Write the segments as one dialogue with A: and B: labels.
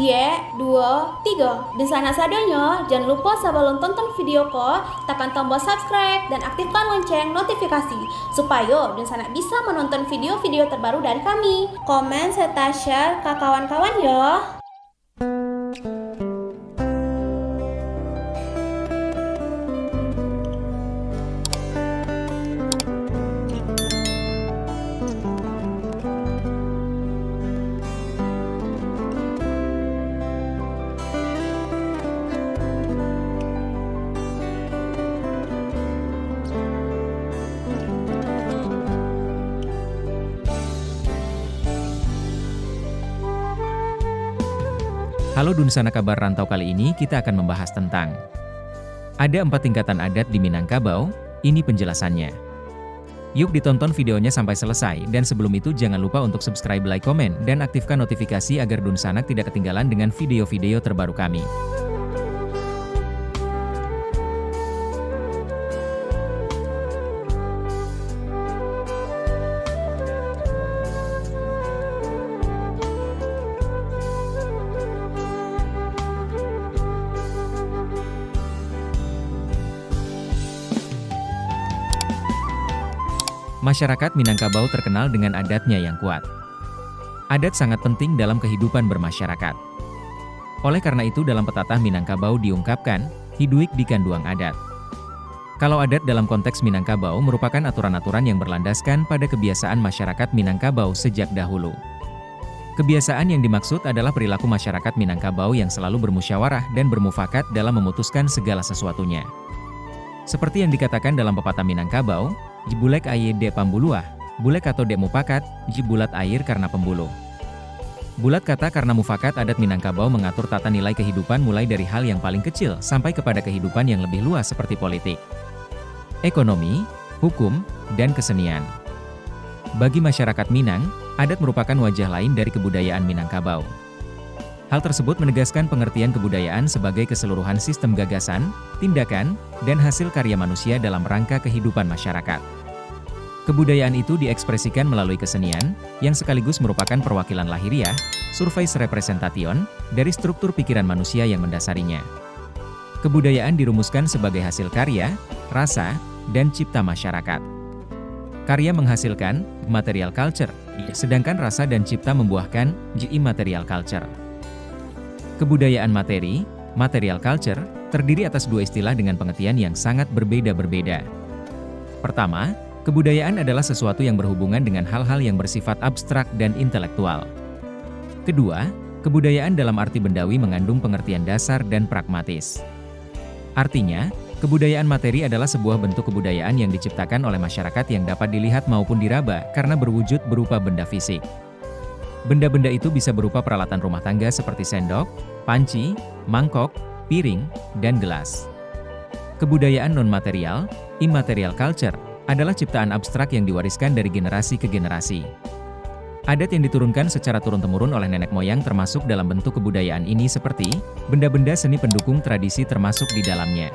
A: Jie, 2, 3. Di sana sadonya, jangan lupa sebelum tonton video ko, tekan tombol subscribe dan aktifkan lonceng notifikasi supaya di sana bisa menonton video-video terbaru dari kami. Komen serta share ke kawan-kawan ya.
B: Halo Dunsana Kabar Rantau, kali ini kita akan membahas tentang ada 4 tingkatan adat di Minangkabau, ini penjelasannya. Yuk ditonton videonya sampai selesai, dan sebelum itu jangan lupa untuk subscribe, like, komen, dan aktifkan notifikasi agar Dunsanak tidak ketinggalan dengan video-video terbaru kami. Masyarakat Minangkabau terkenal dengan adatnya yang kuat. Adat sangat penting dalam kehidupan bermasyarakat. Oleh karena itu dalam pepatah Minangkabau diungkapkan, hiduik di kanduang adat. Kalau adat dalam konteks Minangkabau merupakan aturan-aturan yang berlandaskan pada kebiasaan masyarakat Minangkabau sejak dahulu. Kebiasaan yang dimaksud adalah perilaku masyarakat Minangkabau yang selalu bermusyawarah dan bermufakat dalam memutuskan segala sesuatunya. Seperti yang dikatakan dalam pepatah Minangkabau, jibulek aye de pambuluah, bulek atau de mufakat, jibulat air karena pembuluh. Bulat kata karena mufakat adat Minangkabau mengatur tata nilai kehidupan mulai dari hal yang paling kecil sampai kepada kehidupan yang lebih luas seperti politik, ekonomi, hukum, dan kesenian. Bagi masyarakat Minang, adat merupakan wajah lain dari kebudayaan Minangkabau. Hal tersebut menegaskan pengertian kebudayaan sebagai keseluruhan sistem gagasan, tindakan, dan hasil karya manusia dalam rangka kehidupan masyarakat. Kebudayaan itu diekspresikan melalui kesenian, yang sekaligus merupakan perwakilan lahiriah, surface representation, dari struktur pikiran manusia yang mendasarinya. Kebudayaan dirumuskan sebagai hasil karya, rasa, dan cipta masyarakat. Karya menghasilkan material culture, sedangkan rasa dan cipta membuahkan immaterial culture. Kebudayaan materi, material culture, terdiri atas 2 istilah dengan pengertian yang sangat berbeda-berbeda. Pertama, kebudayaan adalah sesuatu yang berhubungan dengan hal-hal yang bersifat abstrak dan intelektual. Kedua, kebudayaan dalam arti bendawi mengandung pengertian dasar dan pragmatis. Artinya, kebudayaan materi adalah sebuah bentuk kebudayaan yang diciptakan oleh masyarakat yang dapat dilihat maupun diraba karena berwujud berupa benda fisik. Benda-benda itu bisa berupa peralatan rumah tangga seperti sendok, panci, mangkok, piring, dan gelas. Kebudayaan non-material, immaterial culture, adalah ciptaan abstrak yang diwariskan dari generasi ke generasi. Adat yang diturunkan secara turun-temurun oleh nenek moyang termasuk dalam bentuk kebudayaan ini seperti benda-benda seni pendukung tradisi termasuk di dalamnya.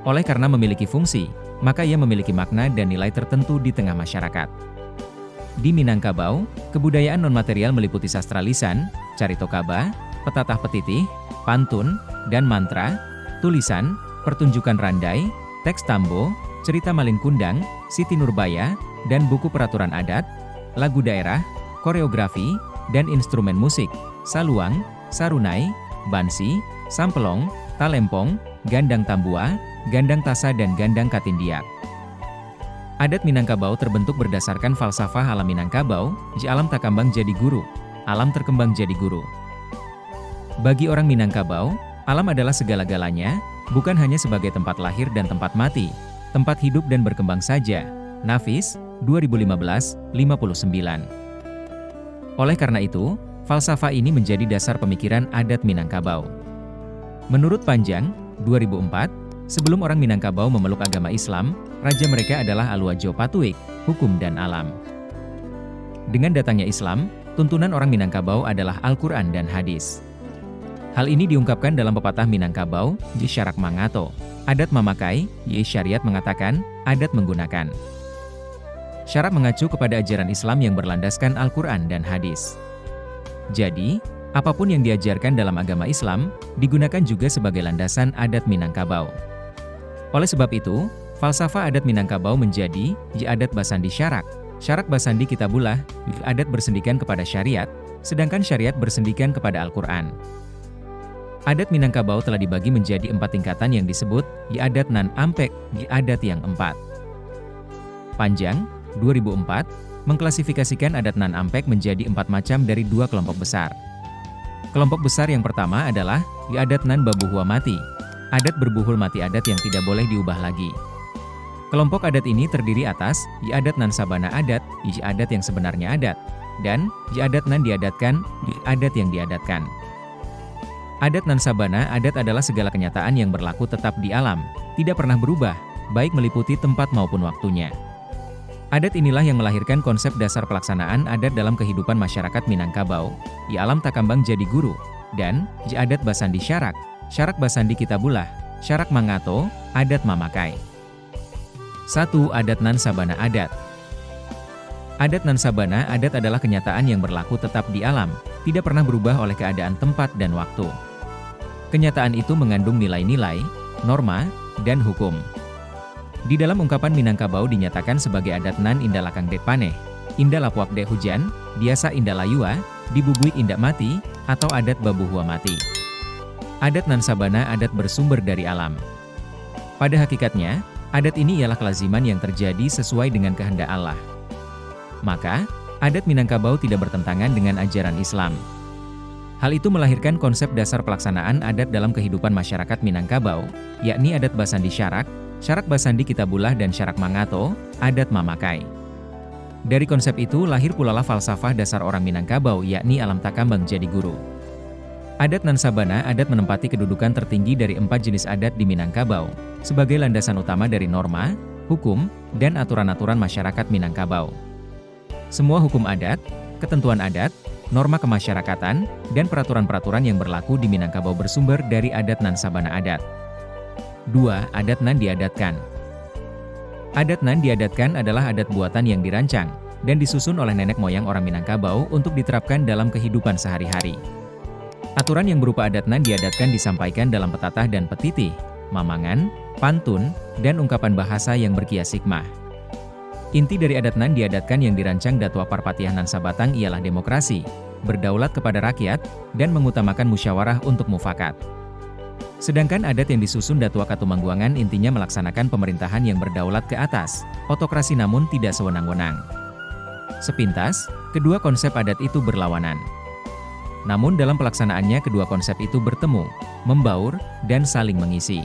B: Oleh karena memiliki fungsi, maka ia memiliki makna dan nilai tertentu di tengah masyarakat. Di Minangkabau, kebudayaan non-material meliputi sastra lisan, carito kaba, petatah petitih, pantun, dan mantra, tulisan, pertunjukan randai, teks tambo, cerita malin kundang, Siti Nurbaya, dan buku peraturan adat, lagu daerah, koreografi, dan instrumen musik, saluang, sarunai, bansi, sampelong, talempong, gandang tambua, gandang tasa, dan gandang katindiak. Adat Minangkabau terbentuk berdasarkan falsafah alam Minangkabau, alam takambang jadi guru, alam terkembang jadi guru. Bagi orang Minangkabau, alam adalah segala-galanya, bukan hanya sebagai tempat lahir dan tempat mati, tempat hidup dan berkembang saja. Nafis, 2015, 59. Oleh karena itu, falsafah ini menjadi dasar pemikiran adat Minangkabau. Menurut Panjang, 2004, sebelum orang Minangkabau memeluk agama Islam, raja mereka adalah Aluwajo Patuik, hukum dan alam. Dengan datangnya Islam, tuntunan orang Minangkabau adalah Al-Quran dan hadis. Hal ini diungkapkan dalam pepatah Minangkabau, Syarak Mangato. Adat memakai, syariat mengatakan, adat menggunakan. Syarak mengacu kepada ajaran Islam yang berlandaskan Al-Quran dan hadis. Jadi, Apapun yang diajarkan dalam agama Islam, digunakan juga sebagai landasan adat Minangkabau. Oleh sebab itu, falsafah adat Minangkabau menjadi adat basandi syarak. Syarak basandi kitabullah, adat bersendikan kepada syariat, sedangkan syariat bersendikan kepada Al-Quran. Adat Minangkabau telah dibagi menjadi 4 tingkatan yang disebut adat nan ampek, adat yang 4. Panjang, 2004, mengklasifikasikan adat nan ampek menjadi 4 macam dari 2 kelompok besar. Kelompok besar yang pertama adalah adat nan babuhua mati, adat berbuhul mati, adat yang tidak boleh diubah lagi. Kelompok adat ini terdiri atas adat nan sabana adat, adat yang sebenarnya adat, dan adat nan diadatkan, adat yang diadatkan. Adat nan sabana adat adalah segala kenyataan yang berlaku tetap di alam, tidak pernah berubah, baik meliputi tempat maupun waktunya. Adat inilah yang melahirkan konsep dasar pelaksanaan adat dalam kehidupan masyarakat Minangkabau, alam takambang jadi guru, dan adat basandi syarak, syarak basandi kitabullah, syarak mangato, adat mamakai. 1. Adat nan sabana adat. Adat nan sabana adat adalah kenyataan yang berlaku tetap di alam, tidak pernah berubah oleh keadaan tempat dan waktu. Kenyataan itu mengandung nilai-nilai, norma, dan hukum. Di dalam ungkapan Minangkabau dinyatakan sebagai adat nan indah lakang dek paneh, indah lapuak dek hujan, biasa indah layua, dibubuik indah mati, atau adat babuhua mati. Adat nan sabana adat bersumber dari alam. Pada hakikatnya, adat ini ialah kelaziman yang terjadi sesuai dengan kehendak Allah. Maka, adat Minangkabau tidak bertentangan dengan ajaran Islam. Hal itu melahirkan konsep dasar pelaksanaan adat dalam kehidupan masyarakat Minangkabau, yakni adat basandi syarak, syarak basandi kitabullah dan syarak mangato, adat mamakai. Dari konsep itu lahir pula falsafah dasar orang Minangkabau yakni alam takambang jadi guru. Adat nan sabana adat menempati kedudukan tertinggi dari 4 jenis adat di Minangkabau, sebagai landasan utama dari norma, hukum, dan aturan-aturan masyarakat Minangkabau. Semua hukum adat, ketentuan adat, norma kemasyarakatan, dan peraturan-peraturan yang berlaku di Minangkabau bersumber dari adat nan sabana adat. 2. Adat nan diadatkan. Adat nan diadatkan adalah adat buatan yang dirancang dan disusun oleh nenek moyang orang Minangkabau untuk diterapkan dalam kehidupan sehari-hari. Aturan yang berupa adat nan diadatkan disampaikan dalam petatah dan petitih, mamangan, pantun, dan ungkapan bahasa yang berkias hikmah. Inti dari adat nan diadatkan yang dirancang Datua Parpatiah Nan Sabatang ialah demokrasi, berdaulat kepada rakyat, dan mengutamakan musyawarah untuk mufakat. Sedangkan adat yang disusun Datua Katumangguangan intinya melaksanakan pemerintahan yang berdaulat ke atas, otokrasi namun tidak sewenang-wenang. Sepintas, kedua konsep adat itu berlawanan. Namun dalam pelaksanaannya kedua konsep itu bertemu, membaur, dan saling mengisi.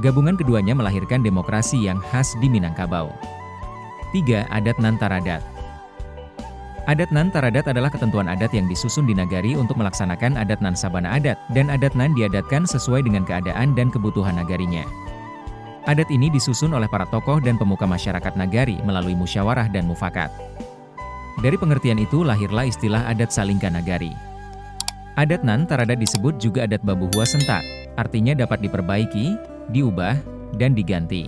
B: Gabungan keduanya melahirkan demokrasi yang khas di Minangkabau. 3. Adat nan taradat. Adat nan taradat adalah ketentuan adat yang disusun di nagari untuk melaksanakan adat nan sabana adat, dan adat nan diadatkan sesuai dengan keadaan dan kebutuhan nagarinya. Adat ini disusun oleh para tokoh dan pemuka masyarakat nagari melalui musyawarah dan mufakat. Dari pengertian itu lahirlah istilah adat salingka nagari. Adat nan taradat disebut juga adat babuhua sentak, artinya dapat diperbaiki, diubah, dan diganti.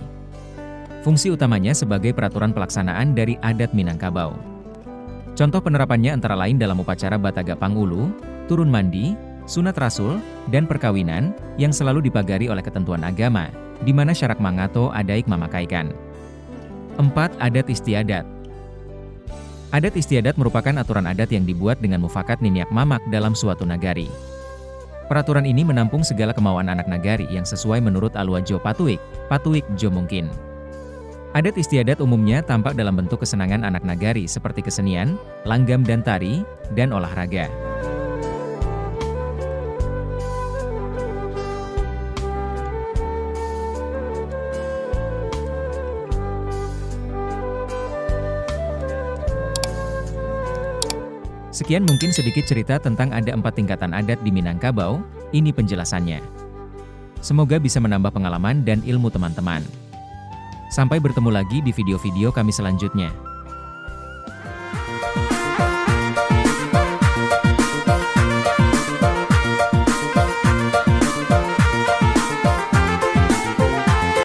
B: Fungsi utamanya sebagai peraturan pelaksanaan dari adat Minangkabau. Contoh penerapannya antara lain dalam upacara Bataga Pangulu, turun mandi, sunat rasul, dan perkawinan, yang selalu dipagari oleh ketentuan agama, di mana syarak mangato adaik mamakaikan. 4. Adat istiadat. Adat istiadat merupakan aturan adat yang dibuat dengan mufakat niniak mamak dalam suatu nagari. Peraturan ini menampung segala kemauan anak nagari yang sesuai menurut alua jo patuik jo mungkin. Adat istiadat umumnya tampak dalam bentuk kesenangan anak nagari seperti kesenian, langgam dan tari, dan olahraga. Sekian mungkin sedikit cerita tentang ada 4 tingkatan adat di Minangkabau, ini penjelasannya. Semoga bisa menambah pengalaman dan ilmu teman-teman. Sampai bertemu lagi di video-video kami selanjutnya.